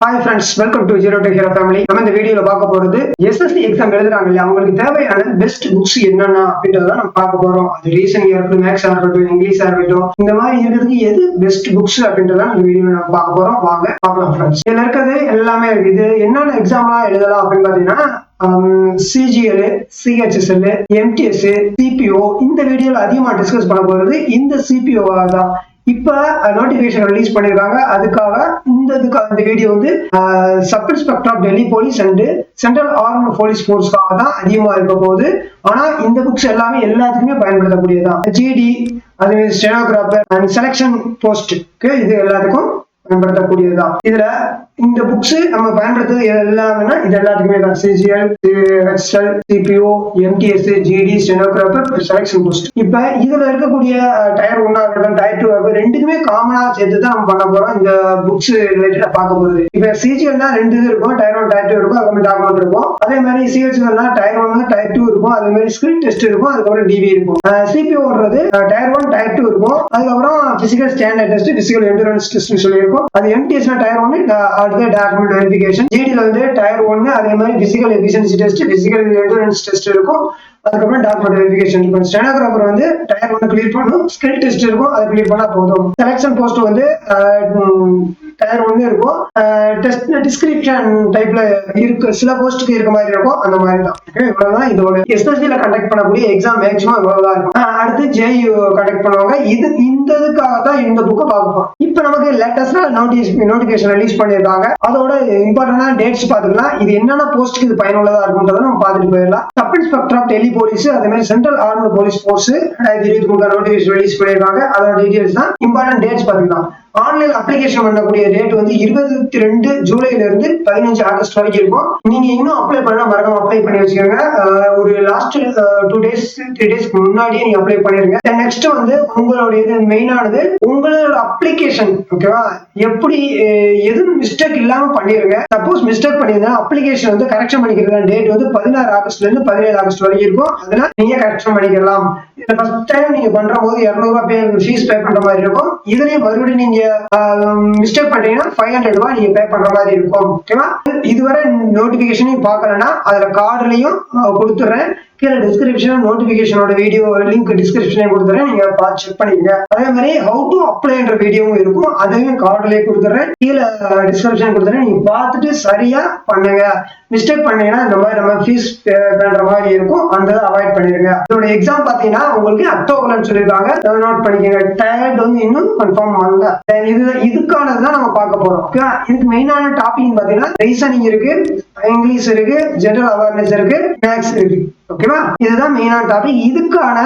Hi friends, welcome to Zero to Hero family. நம்ம இந்த வீடியோல பார்க்க போறது SSC எக்ஸாம் எழுதுறாங்க இல்லையா, அவங்களுக்கு தேவையான பெஸ்ட் புக்ஸ் என்னென்ன அப்படின்றத நம்ம பார்க்க போறோம். அது ரீசனிங் இருக்கட்டும், மேக்ஸ் இருக்கட்டும், இங்கிலீஷ் இருக்கட்டும், இந்த மாதிரி இருக்கிறதுக்கு எது பெஸ்ட் புக்ஸ் அப்படின்றத இந்த வீடியோல நம்ம பார்க்க போறோம். வாங்க பார்க்கலாம் ஃப்ரெண்ட்ஸ். இதுல இருக்கிறது எல்லாமே இருக்கு. இது என்னென்ன எக்ஸாம்லாம் எழுதலாம் அப்படின்னு பாத்தீங்கன்னா CGL, CHSL, MTS, CPO. இந்த வீடியோல அதிகமா டிஸ்கஸ் பண்ண போறது இந்த CPO தான். இப்ப நோட்டிபிகேஷன் ரிலீஸ் பண்ணிருக்காங்க. அதுக்காக இந்த வீடியோ வந்து sub inspector of Delhi police and central armed police போர்ஸ்க்காக தான் அதிகமா இருக்க போகுது. ஆனா இந்த புக்ஸ் எல்லாமே எல்லாத்துக்குமே பயன்படுத்தக்கூடியதான். ஜிடி, அது ஸ்டெனோகிராஃபர் அண்ட் செலக்ஷன் போஸ்ட்க்கு இது எல்லாத்துக்கும் பயன்படுத்தக்கூடியதுதான். இதுல இந்த புக்ஸ் நம்ம பயன்படுத்துறது எல்லாமே இது எல்லாத்துக்குமே தான். CGL, HSL, CPO, MTS, GD, stenographer, selection post. இப்ப இதுல இருக்கக்கூடிய டயர் 1 இருக்கட்டும், டயர் 2 ரெண்டுக்குமே காமனா சேர்த்து தான் நம்ம பண்ண போறோம். இந்த புக்ஸ் ரிலேட்டடா பார்க்க போகுது. இப்ப CGL ரெண்டு இது இருக்கும், டயர் 1 டயர் 2 இருக்கும், அதுக்கப்புறம் டாக்குமெண்ட் இருக்கும். அதே மாதிரி CHSL டயர் 1 டயர் 2 இருக்கும், அதே மாதிரி ஸ்கில் டெஸ்ட் இருக்கும், அதுக்கப்புறம் DV இருக்கும். CPO ஓடுறது டயர் 1 டயர் 2 இருக்கும், அதுக்கப்புறம் physical standard test, physical endurance test சொல்லியிருக்கும். அது MTS டயர் 1 அடுத்த டாக்குமெண்ட் வெரிஃபிகேஷன். ஜிடில வந்து டயர் 1 அதே மாதிரி physical efficiency test, physical endurance test இருக்கும், அதுக்கப்புறம் டாக்குமெண்ட் வெரிஃபிகேஷன் இருக்கும். ஸ்டெனோகிராஃபர் வந்து டயர் 1 கிளியர் பண்ணணும், ஸ்கில் டெஸ்ட் இருக்கும், அதை கிளியர் பண்ணா போதும். செலக்ஷன் போஸ்ட் வந்து டயர் 1 இருக்கும், டெஸ்ட் டிஸ்கிரிப்ஷன் டைப்ல இருக்கு, சில போஸ்ட்டுக்கு இருக்க மாதிரி இருக்கும், அந்த மாதிரி தான். இவ்வளவுதான் இதோட SSC கண்டக்ட் பண்ணக்கூடிய எக்ஸாம் மேக்ஸிமம் இவ்வளவுதான் இருக்கும். அடுத்து JU கண்டக்ட் பண்ணுவாங்க. இந்த இதுக்காக தான் இந்த புக்கை பார்ப்போம். இப்ப நமக்கு லேட்டஸ்டா நோட்டிபிகேஷன் ரிலீஸ் பண்ணிருக்காங்க. அதோட இம்பார்ட்டன்டான டேட்ஸ் பாத்துக்கலாம். இது என்னென்ன போஸ்ட்டுக்கு இது பயனுள்ளதா இருக்கும்ன்றத நம்ம பார்த்துட்டு போயிடலாம். Sub inspector of Delhi police, அதே மாதிரி central armed police force 2023 notification release பண்ணிருக்காங்க. அதோட டீடைல்ஸ் தான். இம்பார்ட்டன்ட் டேட்ஸ் பாத்துக்கலாம். ஆன்லைன் அப்ளிகேஷன் பண்ணக்கூடிய டேட் வந்து 22 ஜூலைல இருந்து 15 ஆகஸ்ட் வரைக்கும் இருக்கும். நீங்க இன்னும் அப்ளை பண்ணா மறக்காம அப்ளை பண்ணி வச்சுக்கோங்க. ஒரு லாஸ்ட் 2 டேஸ் 3 டேஸ்க்கு முன்னாடியே நீங்க அப்ளை பண்ணிருங்க. நெக்ஸ்ட் வந்து உங்களுடைய இது மெயினானது உங்களோட அப்ளிகேஷன். ஓகேவா, எப்படி எதுவும் மிஸ்டேக் இல்லாம பண்ணிருங்க. சப்போஸ் மிஸ்டேக் பண்ணிருந்தா அப்ளிகேஷன் வந்து கரெக்ஷன் பண்ணிக்கிறது டேட் வந்து 16 ஆகஸ்ட்ல இருந்து 17 ஆகஸ்ட் வரைக்கும் இருக்கும். அதெல்லாம் நீங்க கரெக்ஷன் பண்ணிக்கலாம். இதுல ஃபர்ஸ்ட் டைம் நீங்க பண்ற போது 200 ரூபாய் ஃபீஸ் பே பண்ற மாதிரி இருக்கும். இதுலயே மறுபடியும் நீங்க மிஸ்டேக் பண்றீங்கன்னா 500 ரூபாய் நீங்க பே பண்ற மாதிரி இருக்கும். ஓகேவா, இதுவரை நோட்டிபிகேஷனையும் பார்க்கலன்னா அதுல கார்டுலயும் கொடுத்துறேன். கீழே டிஸ்கிரிப்ஷன் நோட்டிபிகேஷனோட வீடியோ லிங்க் டிஸ்கிரிப்ஷன்லயும் கொடுத்துறேன், நீங்க பார்த்து செக் பண்ணிக்கங்க. அதே மாதிரி ஹவு டு அப்ளைன்ற வீடியோவும் இருக்கும், அதையும் கார்டுலயே கொடுத்துறேன், கீழே டிஸ்கிரிப்ஷன் கொடுத்துறேன். நீங்க பார்த்துட்டு சரியா பண்ணுங்க. மிஸ்டேக் பண்ணீங்கன்னா இந்த மாதிரி நம்ம ஃபீஸ் பண்ற மாதிரி இருக்கும், அந்த அவாய்ட் பண்ணிருங்க. இதோட எக்ஸாம் பாத்தீங்கன்னா உங்களுக்கு அக்டோபர்ல சொல்லிருக்காங்க, நோட் பண்ணிக்கங்க. டயர்ட் வந்து இன்னும் கன்ஃபார்ம் ஆகல. இதுக்கானதுதான் நம்ம பார்க்க போறோம். இதுக்கு மெயினான டாபிக் பாத்தீங்கன்னா ரீசனிங் இருக்கு, இங்கிலீஷ் இருக்கு, ஜெனரல் அவேர்னஸ் இருக்கு, மேக்ஸ் இருக்கு. ஓகேவா, இதுதான் மெயினான டாபிக். இதுக்கான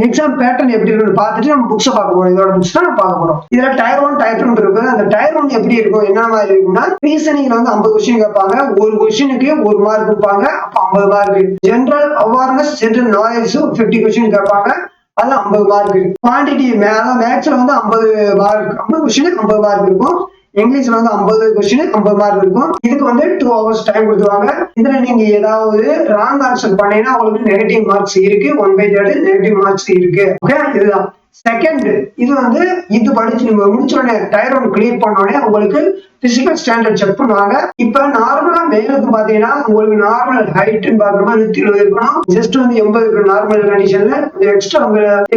எக்ஸாம் பேட்டர்ன் எப்படி இருக்குன்னு பார்த்துட்டு நம்ம புக்ஸை பார்க்க போறோம். இதோட புக்ஸ் தான் நம்ம பார்க்க போறோம். இதுல டயர் 1 டயர் 2 இருக்கு. அந்த டயர் 1 எப்படி இருக்கும், என்ன மாதிரி இருக்கும்னா ரீசனிங்ல வந்து 50 கொஸ்டின் கேட்பாங்க. ஒரு கொஸ்டினுக்கு 1 மார்க் கொடுப்பாங்க, அப்ப 50 mark. General awareness, general knowledge 50 question கேட்பாங்க, அது 50 மார்க். குவான்டிட்டி மேக்ஸ்ல வந்து 50 மார்க், 50 கொஸ்டினுக்கு 50 மார்க் இருக்கும். இங்கிலீஷ்ல வந்து 50 கொஸ்டின் 50 மார்க் இருக்கும். இதுக்கு வந்து 2 hours டைம் கொடுத்துருவாங்க. இதுல நீங்க ஏதாவது ராங் ஆன்சர் பண்ணீங்கன்னா உங்களுக்கு நெகட்டிவ் மார்க்ஸ் இருக்கு, 1/3 நெகட்டிவ் மார்க்ஸ் இருக்கு. ஓகே, இதுதான் செகண்ட். இது வந்து இது படிச்சு நீங்க முடிச்ச உடனே டயர் 1 கிளியர் பண்ண உடனே உங்களுக்கு பிசிக்கல் ஸ்டாண்டர்ட் செக் பண்ணுவாங்க. இப்ப நார்மலா மேலுக்கு பாத்தீங்கன்னா உங்களுக்கு நார்மல் ஹைட் பாக்குறப்ப 170 இருக்கணும். ஜஸ்ட் வந்து 80 இருக்கணும் நார்மல் கண்டிஷன்ல. எக்ஸ்ட்ரா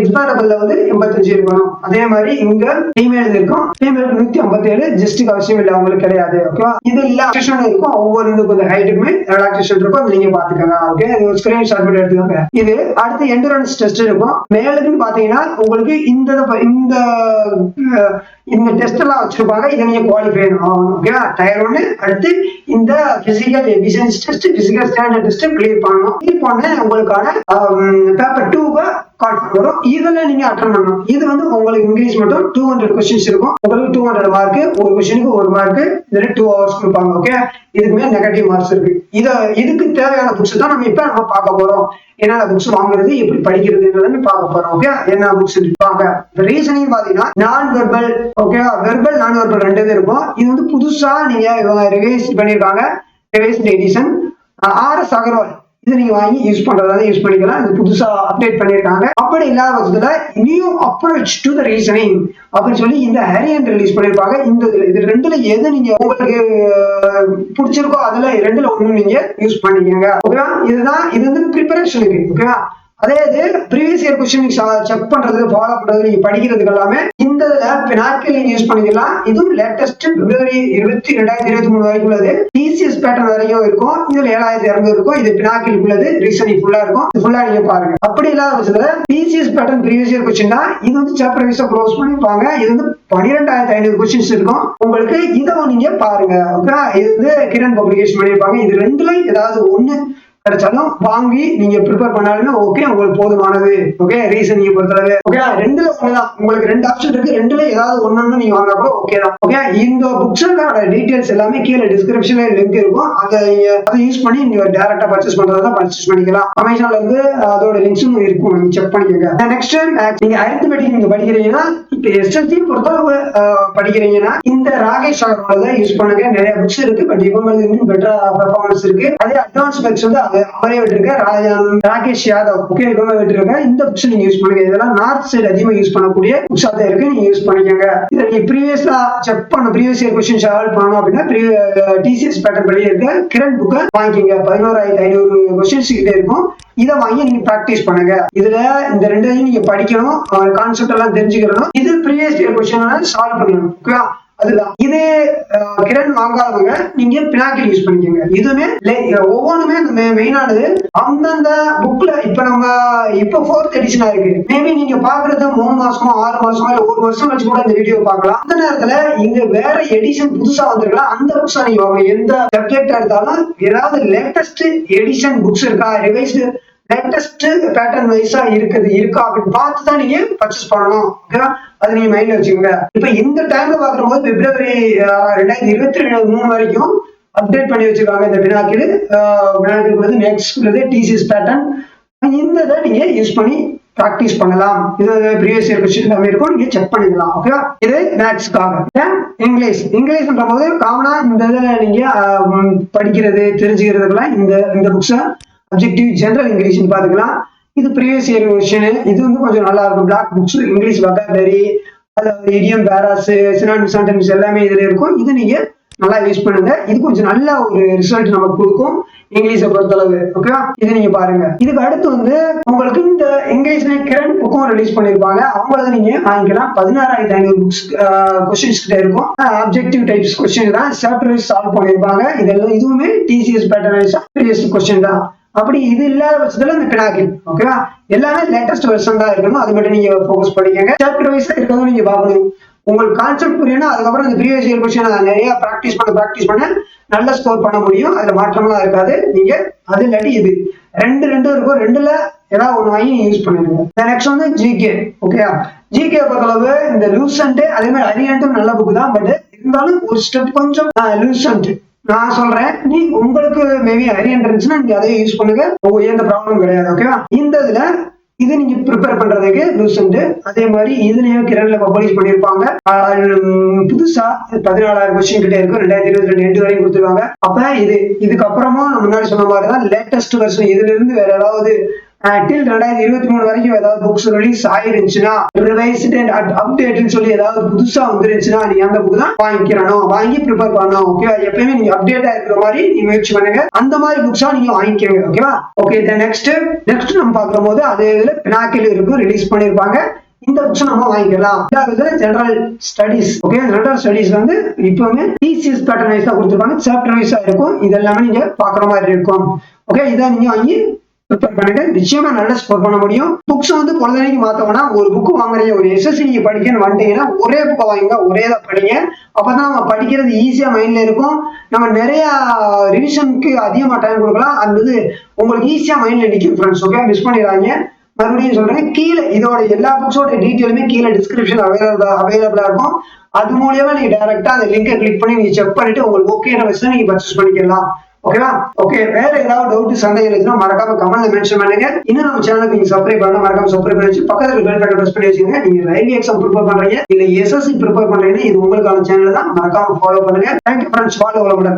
எக்ஸ்பேரபிள்ல வந்து 85 இருக்கணும். அதே மாதிரி இங்க ஃபீமேல் இருக்கும், ஃபீமேலுக்கு 157 ஜஸ்ட்டுக்கு அவசியம் இல்லை, அவங்களுக்கு கிடையாது. ஓகேவா, இது ரிலாக்சேஷன் இருக்கும். ஒவ்வொரு கொஞ்சம் ஹைட்டுக்குமே ரிலாக்சேஷன் இருக்கும், அது நீங்க பாத்துக்கோங்க. ஓகே, ஒரு ஸ்கிரீன் ஷாட் பண்ணி எடுத்துக்கோங்க. இது அடுத்து எண்டூரன்ஸ் டெஸ்ட் இருக்கும். மேலுக்குன்னு பாத்தீங்கன்னா உங்களுக்கு இந்த டெஸ்ட் எல்லாம் வச்சிருப்பாங்க, இதை நீங்க குவாலிஃபை ஆகணும். ஓகேவா, டயர் 1 அடுத்து இந்த physical efficiency test, physical standard test clear பண்ணணும். கிளியர் பண்ண உங்களுக்கான பேப்பர் 2 கால் வரும். இதுல நீங்க அட்டெண்ட் பண்ணணும். இது வந்து உங்களுக்கு இங்கிலீஷ் மட்டும் 200 கொஸ்டின்ஸ் இருக்கும். உங்களுக்கு 200 மார்க், ஒரு கொஸ்டினுக்கு 1 மார்க். இதுல 2 hours கொடுப்பாங்க. ஓகே, இதுக்குமே நெகட்டிவ் மார்க்ஸ் இருக்கு. இதுக்கு தேவையான புக்ஸ் தான் நம்ம பார்க்க போறோம். என்னென்ன புக்ஸ் வாங்குறது, எப்படி படிக்கிறதுன்றத பார்க்க போறோம். ஓகே, என்ன புக்ஸ் இருப்பாங்க. ரீசனிங் பாத்தீங்கன்னா நான் வெர்பல், ஓகேவா, வெர்பல் நான் வெர்பல் 2 இருக்கும். இது வந்து புதுசா நீங்க ரிவைஸ் பண்ணிருக்காங்க, ரிவைஸ்ட் எடிஷன். RS அகர்வால் இதை நீங்க வாங்கி யூஸ் பண்றதா யூஸ் பண்ணிக்கலாம். இது புதுசா அப்டேட் பண்ணிருக்காங்க. அப்படி இல்லாத பட்சத்துல new approach to the reasoning அப்படின்னு சொல்லி இந்த ஹேரியன் ரிலீஸ் பண்ணிருப்பாங்க. இது ரெண்டுல எது நீங்க உங்களுக்கு பிடிச்சிருக்கோ அதுல ரெண்டுல ஒண்ணு நீங்க யூஸ் பண்ணிக்கோங்க. ஓகேவா? இது வந்து ப்ரிப்பரேஷனுக்கு. ஓகேவா? அதே இது ப்ரீவியஸ் இயர் கொஸ்டின் செக் பண்றது, ஃபாலோ பண்றது, நீங்க படிக்கிறதுக்கு எல்லாமே இந்த பினாக்கில் நீங்க யூஸ் பண்ணிக்கலாம். இதுவும் லேட்டஸ்ட் பிப்ரவரி 2023 வரைக்கும் உள்ளது. டிசிஎஸ் பேட்டர்ன் வரைக்கும் இருக்கும். இதுல 7200 இருக்கும். இது பினாக்கில் உள்ளது. ரீசனிங் ஃபுல்லா இருக்கும். ஃபுல்லா நீங்க பாருங்க. அப்படி இல்லாத பட்சத்துல TCS pattern previous year question தான். இது வந்து சாப்டர் வைஸா க்ளோஸ் பண்ணிருப்பாங்க. இது வந்து 12500 கொஸ்டின்ஸ் இருக்கும். உங்களுக்கு இதை நீங்க பாருங்க. ஓகே, இது வந்து கிரண் பப்ளிகேஷன் பண்ணிருப்பாங்க. இது ரெண்டுல ஏதாவது ஒண்ணு கிடைச்சாலும் வாங்கி நீங்க ப்ரிப்பேர் பண்ணாலுமே ஓகே, உங்களுக்கு போதுமானது. ஓகே, ரீசனிங் பொறுத்தளவு ஓகே, ரெண்டுல ஒண்ணுதான். உங்களுக்கு 2 ஆப்ஷன் இருக்கு. ரெண்டுல ஏதாவது ஒண்ணு நீங்க வாங்கினா கூட ஓகே தான். ஓகே, இந்த புக்ஸோட டீடைல்ஸ் எல்லாமே கீழே டிஸ்கிரிப்ஷன்ல லிங்க் இருக்கும். அதை யூஸ் பண்ணி நீங்க டைரக்டா பர்ச்சேஸ் பண்றதா பர்ச்சேஸ் பண்ணிக்கலாம். அமேசான்ல இருந்து அதோட லிங்க்ஸும் இருக்கும். நீங்க செக் பண்ணிக்கோங்க. நெக்ஸ்ட், நீங்க அரித்மெட்டிக் நீங்க படிக்கிறீங்கன்னா, இப்ப எஸ்எஸ்சி பொறுத்தளவு படிக்கிறீங்கன்னா இந்த ராகேஷ் அவரோட யூஸ் பண்ணுங்க. நிறைய புக்ஸ் இருக்கு. பட் இவங்களுக்கு இன்னும் பெட்டரா பெர்ஃபார்மன்ஸ் இருக்கு. அதே அட்வான்ஸ் புக்ஸ் வந்து அவரே விட்டுருக்க ராகேஷ் யாதவ். ஓகே, இவங்க விட்டுருக்க இந்த புக்ஸ் நீங்க யூஸ் பண்ணுங்க. இதெல்லாம் நார்த் சைடு அதிகமா யூஸ் பண்ணக்கூடிய புக்ஸா தான் இருக்கு. நீங்க யூஸ் பண்ணிக்கோங்க. இதை நீங்க ப்ரீவியஸா செக் பண்ண ப்ரீவியஸ் இயர் கொஸ்டின் சால்வ் பண்ணணும் அப்படின்னா டிசிஎஸ் பேட்டர்ன் படி இருக்க கிரண் புக்கை வாங்கிக்கோங்க. 11500 கொஸ்டின்ஸ் கிட்ட இருக்கும். இதை வாங்கி நீங்க பிராக்டிஸ் பண்ணுங்க. இதுல இந்த ரெண்டையும் நீங்க படிக்கணும், கான்செப்ட் எல்லாம் தெரிஞ்சுக்கணும். இது ப்ரீவியஸ் இயர் கொஸ்டின் சால்வ் பண்ணணும். ஓகே, அதுதான். இது கிரண் வாங்காதவங்க நீங்க பினாக்கில் யூஸ் பண்ணிக்கோங்க. இதுவுமே ஒவ்வொன்றுமே மெயினானது அந்தந்த புக்ல. இப்ப நம்ம இப்ப 4th எடிஷனா இருக்கு. மேபி நீங்க பாக்குறது 3 மாசமோ 6 மாசமோ இல்ல 1 வருஷம் வச்சு கூட இந்த வீடியோ பார்க்கலாம். அந்த நேரத்துல இங்க வேற எடிஷன் புதுசா வந்திருக்கலாம். அந்த புக்ஸ் நீங்க வாங்க. எந்த சப்ஜெக்ட் எடுத்தாலும் ஏதாவது லேட்டஸ்ட் எடிஷன் புக்ஸ் இருக்கா, ரிவைஸ்டு லேட்டஸ்ட் பேட்டர்ன் வைஸா இருக்கா அப்படின்னு பார்த்து தான் நீங்க பர்ச்சேஸ் பண்ணணும். ஓகேவா? அது நீங்க மைண்ட்ல வச்சுக்கோங்க. இப்ப இந்த டைம்ல பாக்கும்போது பிப்ரவரி 2023 வரைக்கும் அப்டேட் பண்ணி வச்சிருக்காங்க. இந்த பினாக்கில் வந்து நெக்ஸ்ட் டிசிஎஸ் பேட்டர்ன். இந்த இதை நீங்க யூஸ் பண்ணி பிராக்டிஸ் பண்ணலாம். இது ப்ரீவியஸ் இயர் கொஸ்டின் எல்லாமே இருக்கும். நீங்க செக் பண்ணிக்கலாம். ஓகேவா? இது மேத்ஸ்க்காக. இங்கிலீஷ்ன்ற போது காமனா இந்த இதில் நீங்க படிக்கிறது தெரிஞ்சுக்கிறதுக்கெல்லாம் இந்த புக்ஸை அப்ஜெக்டிவ் ஜெனரல் இங்கிலீஷ் பாத்துக்கலாம். இது ப்ரீவியஸ் இயர் கொஸ்டின். இது வந்து கொஞ்சம் நல்லா இருக்கும். பிளாக் புக்ஸ், இங்கிலீஷ் வொக்காபுலரி, அதாவது இடியம், பேராஸ், சினானிம்ஸ், ஆன்டனிம்ஸ் எல்லாமே இதுல இருக்கும். இது நீங்க நல்லா யூஸ் பண்ணுங்க. இது கொஞ்சம் நல்ல ஒரு ரிசல்ட் நமக்கு கொடுக்கும் இங்கிலீஷை பொறுத்தளவு. ஓகேவா? இது நீங்க பாருங்க. இதுக்கு அடுத்து வந்து உங்களுக்கு இந்த இங்கிலீஷ்ல கிரண் புக்கும் ரிலீஸ் பண்ணிருப்பாங்க. அவங்கள நீங்க வாங்கிக்கலாம். 16500 புக்ஸ் கொஸ்டின்ஸ் கிட்ட இருக்கும். ஆப்ஜெக்டிவ் டைப்ஸ் கொஸ்டின் தான். சாப்டர் வைஸ் சால்வ் பண்ணிருப்பாங்க. இதெல்லாம் இதுவுமே TCS pattern wise previous question தான். அப்படி இது இல்லாத பட்சத்துல இந்த பினாக்கில். ஓகேவா? எல்லாமே லேட்டஸ்ட் வெர்ஷன் தான் இருக்கணும். அது மட்டும் நீங்க ஃபோக்கஸ் பண்ணிக்கோங்க. சாப்டர் வைஸா இருக்கிறதும் நீங்க பார்க்கணும். உங்களுக்கு கான்செப்ட் புரியணும். அதுக்கப்புறம் இந்த ப்ரீவியஸ் இயர் கொஸ்டின் நிறைய பிராக்டிஸ் பண்ண நல்ல ஸ்கோர் பண்ண முடியும். அதுல மாற்றம்லாம் இருக்காது. நீங்க அது இல்லாட்டி இது ரெண்டும் இருக்கும். ரெண்டுல ஏதாவது ஒண்ணு வாங்கி யூஸ் பண்ணிடுங்க. நெக்ஸ்ட் வந்து ஜிகே. ஓகேயா? ஜிகே பொறுத்தளவு இந்த லூசன்ட் அதே மாதிரி அரியன்ட்டும் நல்ல புக் தான். பட் இருந்தாலும் ஒரு ஸ்டெப் கொஞ்சம் லூசன்ட் நான் சொல்றேன். நீ உங்களுக்கு மேபி அரியன்ட் இருந்துச்சுன்னா நீங்க அதை யூஸ் பண்ணுங்க. எந்த ப்ராப்ளம் கிடையாது. ஓகேவா? இந்த இதுல இது நீங்க ப்ரிப்பேர் பண்றதுக்கு லூசன்ட். அதே மாதிரி இதுலயும் கிரண்ல பப்ளிஷ் பண்ணிருப்பாங்க. புதுசா 14000 கொஸ்டின் கிட்ட இருக்கும். 2022 எண்டு வரைக்கும் கொடுத்துருவாங்க. அப்ப இதுக்கப்புறமும் முன்னாடி சொன்ன மாதிரிதான் லேட்டஸ்ட் வெர்ஷன். இதுல இருந்து வேற ஏதாவது டில் 2023 வரைக்கும் ஏதாவது புக்ஸ் ரிலீஸ் ஆயிருந்துச்சுன்னா, ரிவைஸ்டு அண்ட் அப்டேட்னு சொல்லி ஏதாவது புதுசா வந்துருந்துச்சுன்னா நீங்க அந்த புக் தான் வாங்கி ப்ரிப்பேர் பண்ணணும். ஓகேவா? எப்பயுமே நீங்க அப்டேட்டா இருக்கிற மாதிரி நீங்க முயற்சி பண்ணுங்க. அந்த மாதிரி புக்ஸா நீங்க வாங்கிக்கோங்க. ஓகேவா? ஓகே, நெக்ஸ்ட் நம்ம பாக்குற போது அதே இதுல பினாக்கில் இருக்கும், ரிலீஸ் பண்ணிருப்பாங்க. இந்த புக்ஸ் நம்ம வாங்கிக்கலாம். General studies. Okay, general studies வந்து இப்பவுமே டிசிஎஸ் பேட்டர்ன் வைஸா கொடுத்துருப்பாங்க. சாப்டர் வைஸா இருக்கும். இதெல்லாமே நீங்க பாக்குற மாதிரி இருக்கும். ஓகே, இதை நீங்க வாங்கி ப்ரிப்பேர் பண்ணுங்க. நிச்சயமா நல்ல ஸ்கோர் பண்ண முடியும். புக்ஸ் வந்து பொழுதுனைக்கு மாத்தோம்னா ஒரு புக் வாங்குறீங்க, ஒரு எஸ்எஸ்சி நீங்க படிக்கணும்னு வந்துட்டீங்கன்னா ஒரே புக்கை வாங்குங்க, ஒரே தான் படிங்க. அப்பதான் நம்ம படிக்கிறது ஈஸியா மைண்ட்ல இருக்கும். நம்ம நிறைய ரிவிஷனுக்கு அதிகமா டைம் கொடுக்கலாம். அது உங்களுக்கு ஈஸியா மைண்ட்ல நிற்கும் ஃப்ரெண்ட்ஸ். ஓகே, மிஸ் பண்ணிடுறாங்க. மறுபடியும் சொல்றேன், கீழே இதோட எல்லா புக்ஸோட டீட்டெயிலுமே கீழே டிஸ்கிரிப்ஷன் அவைலபிளா இருக்கும். அது மூலியமா நீங்க டைரக்டா அந்த லிங்கை கிளிக் பண்ணி நீங்க செக் பண்ணிட்டு உங்களுக்கு ஓகேன விஷயம் நீங்க பர்ச்சேஸ் பண்ணிக்கலாம். ஓகேவா? ஓகே, வேற ஏதாவது டவுட் சந்தேகம் இருந்துச்சுன்னா மறக்காம கமெண்ட்ல மென்ஷன் பண்ணுங்க. இன்னும் நம்ம சேனலுக்கு நீங்க சப்ஸ்கிரைப் பண்ணணும். மறக்காம சப்ஸ்கிரைப் பண்ணி வச்சு பக்கத்துல பெல் பட்டன் பிரஸ் பண்ணி வச்சுங்க. நீங்க ரயில்வே எக்ஸாம் ப்ரிப்பேர் பண்றீங்க இல்ல எஸ்எஸ்சி ப்ரிப்பேர் பண்றீங்கன்னா இது உங்களுக்கான சேனல் தான். மறக்காம ஃபாலோ பண்ணுங்க. Thank you friends. ஃபாலோ பண்ண